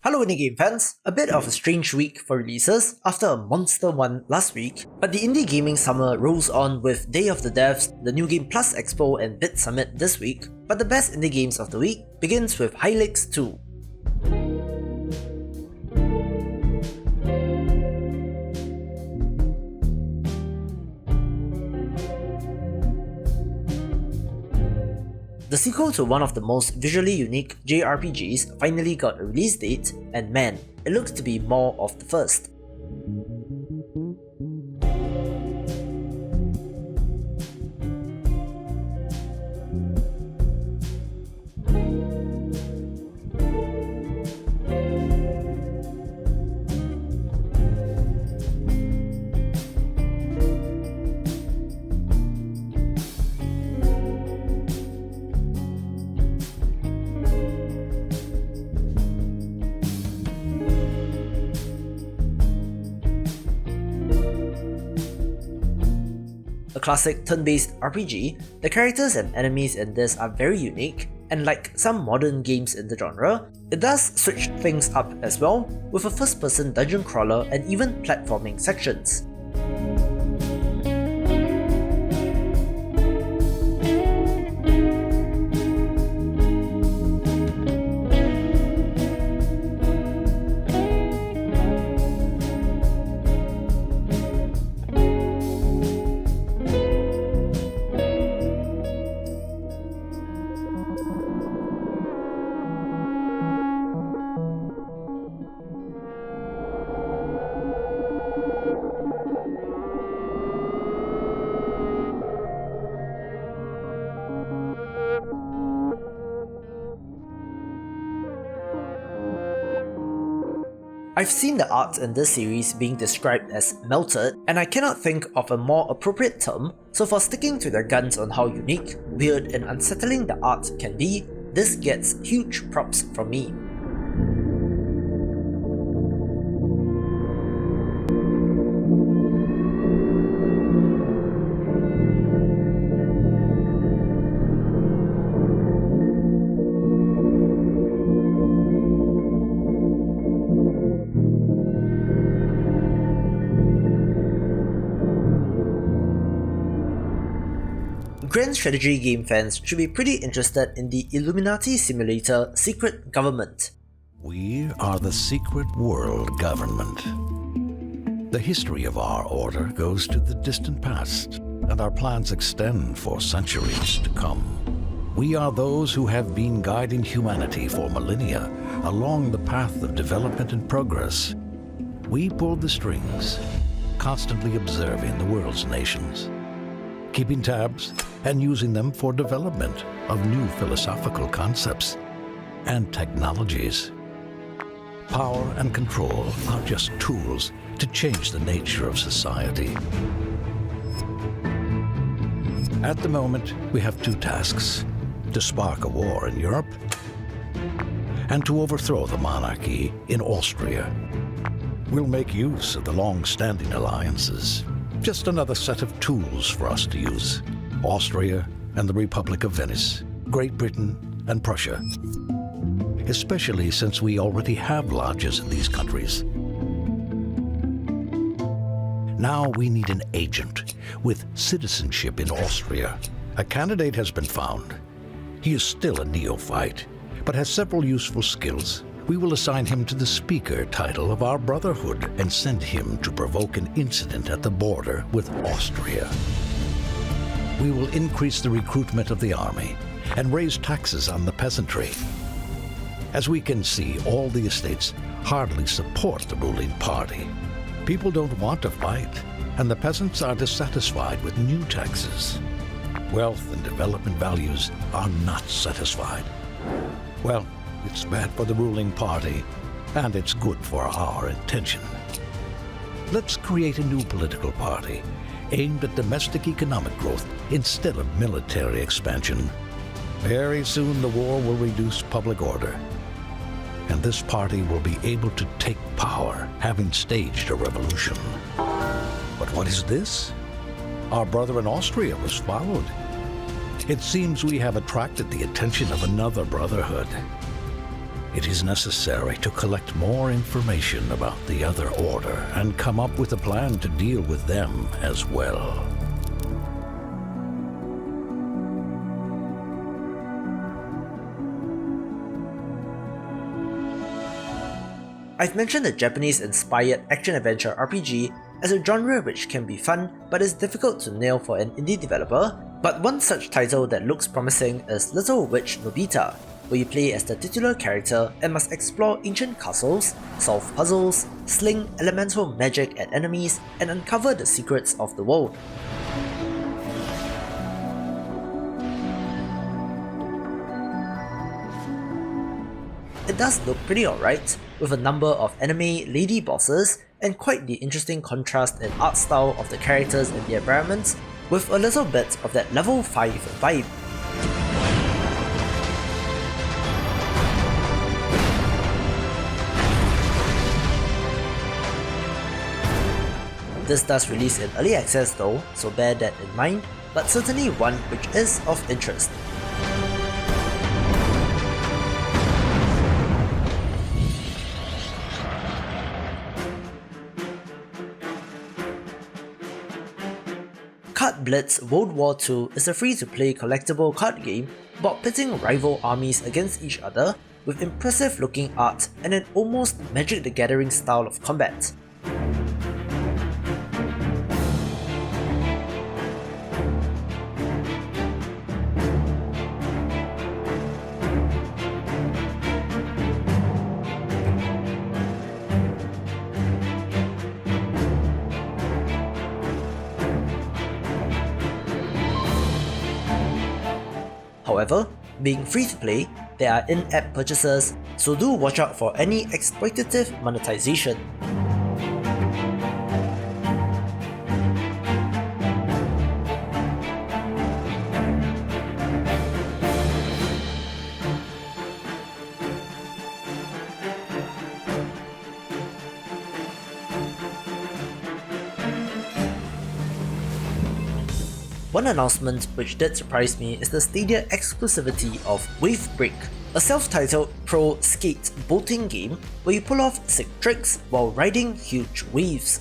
Hello indie game fans, a bit of a strange week for releases after a monster one last week, but the indie gaming summer rolls on with Day of the Devs, the New Game Plus Expo and Bit Summit this week, but the best indie games of the week begins with Hylix 2. The sequel to one of the most visually unique JRPGs finally got a release date, and man, it looks to be more of the first. A classic turn-based RPG, the characters and enemies in this are very unique, and like some modern games in the genre, it does switch things up as well, with a first-person dungeon crawler and even platforming sections. I've seen the art in this series being described as melted, and I cannot think of a more appropriate term, so for sticking to their guns on how unique, weird and unsettling the art can be, this gets huge props from me. Grand strategy game fans should be pretty interested in the Illuminati simulator Secret Government. We are the Secret World Government. The history of our order goes to the distant past, and our plans extend for centuries to come. We are those who have been guiding humanity for millennia along the path of development and progress. We pull the strings, constantly observing the world's nations, keeping tabs and using them for development of new philosophical concepts and technologies. Power and control are just tools to change the nature of society. At the moment, we have two tasks: to spark a war in Europe and to overthrow the monarchy in Austria. We'll make use of the long-standing alliances. Just another set of tools for us to use. Austria and the Republic of Venice, Great Britain and Prussia, especially since we already have lodges in these countries. Now we need an agent with citizenship in Austria. A candidate has been found. He is still a neophyte, but has several useful skills. We will assign him to the Speaker title of our Brotherhood and send him to provoke an incident at the border with Austria. We will increase the recruitment of the army and raise taxes on the peasantry. As we can see, all the estates hardly support the ruling party. People don't want to fight, and the peasants are dissatisfied with new taxes. Wealth and development values are not satisfied. Well, it's bad for the ruling party, and it's good for our intention. Let's create a new political party aimed at domestic economic growth instead of military expansion. Very soon the war will reduce public order, and this party will be able to take power, having staged a revolution. But what is this? Our brother in Austria was followed. It seems we have attracted the attention of another brotherhood. It is necessary to collect more information about the other order and come up with a plan to deal with them as well. I've mentioned the Japanese-inspired action-adventure RPG as a genre which can be fun but is difficult to nail for an indie developer, but one such title that looks promising is Little Witch Novita, where you play as the titular character and must explore ancient castles, solve puzzles, sling elemental magic at enemies, and uncover the secrets of the world. It does look pretty alright, with a number of anime lady bosses and quite the interesting contrast in art style of the characters and the environments, with a little bit of that level 5 vibe. This does release in early access though, so bear that in mind, but certainly one which is of interest. Card Blitz World War II is a free-to-play collectible card game about pitting rival armies against each other with impressive looking art and an almost Magic the Gathering style of combat. However, being free to play, there are in-app purchases, so do watch out for any exploitative monetization. One announcement which did surprise me is the Stadia exclusivity of Wavebreak, a self-titled pro skate boating game where you pull off sick tricks while riding huge waves.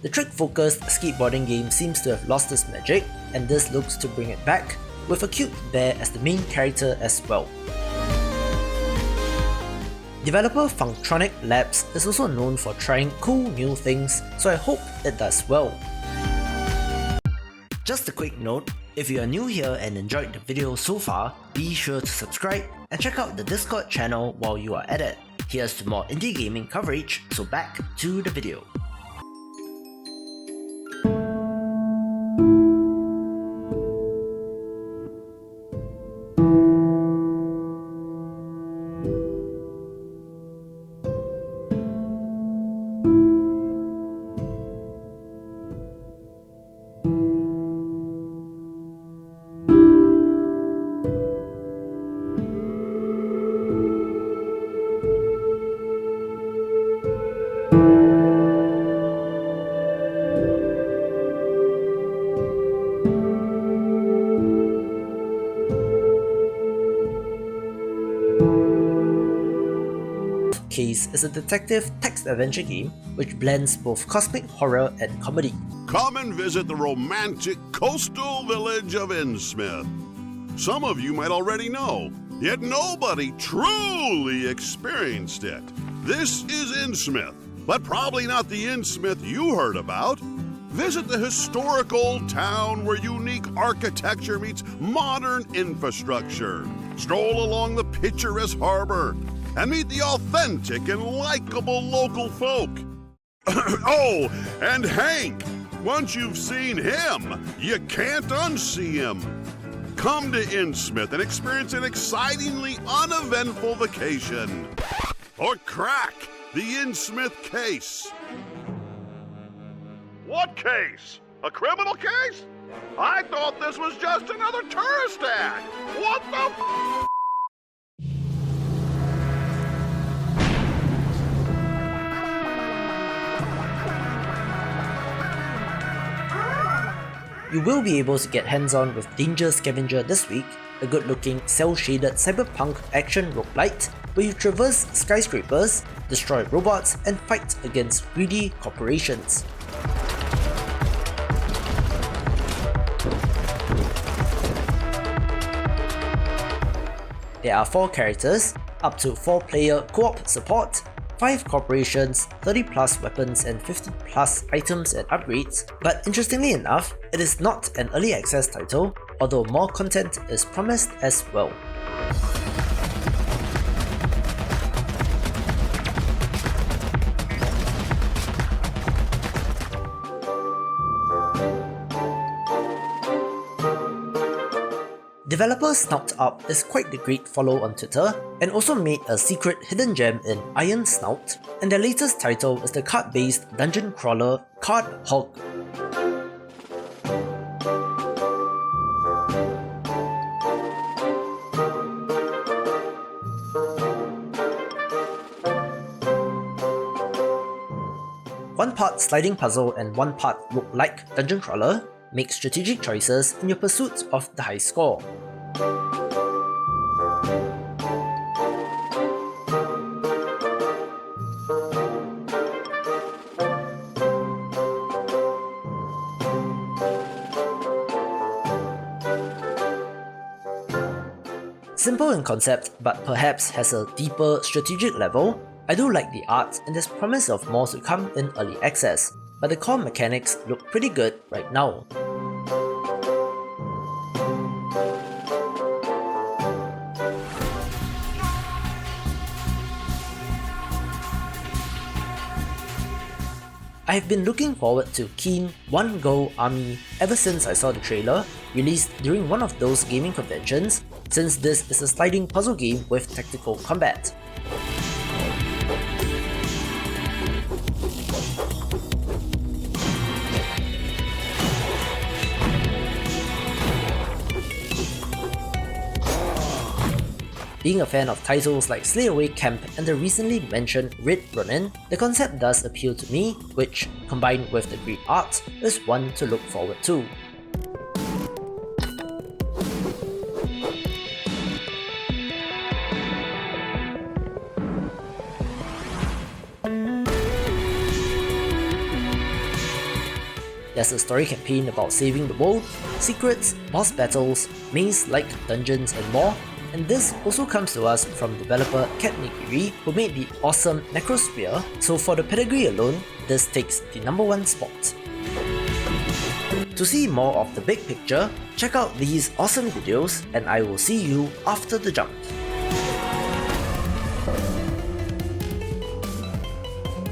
The trick-focused skateboarding game seems to have lost its magic, and this looks to bring it back, with a cute bear as the main character as well. Developer Functronic Labs is also known for trying cool new things, so I hope it does well. Just a quick note, if you are new here and enjoyed the video so far, be sure to subscribe and check out the Discord channel while you are at it. Here's to more indie gaming coverage, so back to the video. Case is a detective text-adventure game which blends both cosmic horror and comedy. Come and visit the romantic coastal village of Insmith. Some of you might already know, yet nobody truly experienced it. This is Insmith, but probably not the Insmith you heard about. Visit the historic old town where unique architecture meets modern infrastructure. Stroll along the picturesque harbor and meet the authentic and likable local folk. Oh, and Hank! Once you've seen him, you can't unsee him. Come to Insmith and experience an excitingly uneventful vacation. Or crack the Insmith Case. What case? A criminal case? I thought this was just another tourist act. What the f***? You will be able to get hands-on with Danger Scavenger this week, a good-looking cel-shaded cyberpunk action roguelite where you traverse skyscrapers, destroy robots, and fight against greedy corporations. There are 4 characters, up to 4-player co-op support, 5 corporations, 30 plus weapons and 50 plus items and upgrades, but interestingly enough, it is not an early access title, although more content is promised as well. Developer Snout Up is quite the great follow on Twitter, and also made a secret hidden gem in Iron Snout, and their latest title is the card-based dungeon crawler Card Hog. One part sliding puzzle and one part roguelike dungeon crawler. Make strategic choices in your pursuit of the high score. Simple in concept, but perhaps has a deeper strategic level, I do like the art and there's promise of more to come in early access, but the core mechanics look pretty good right now. I have been looking forward to Keen One Go Army ever since I saw the trailer, released during one of those gaming conventions, since this is a sliding puzzle game with tactical combat. Being a fan of titles like Slayaway Camp and the recently mentioned Red Ronin, the concept does appeal to me, which, combined with the great art, is one to look forward to. There's a story campaign about saving the world, secrets, boss battles, maze-like dungeons and more, and this also comes to us from developer Cat Nigiri, who made the awesome Necrosphere, so for the pedigree alone, this takes the #1 spot. To see more of the big picture, check out these awesome videos, and I will see you after the jump.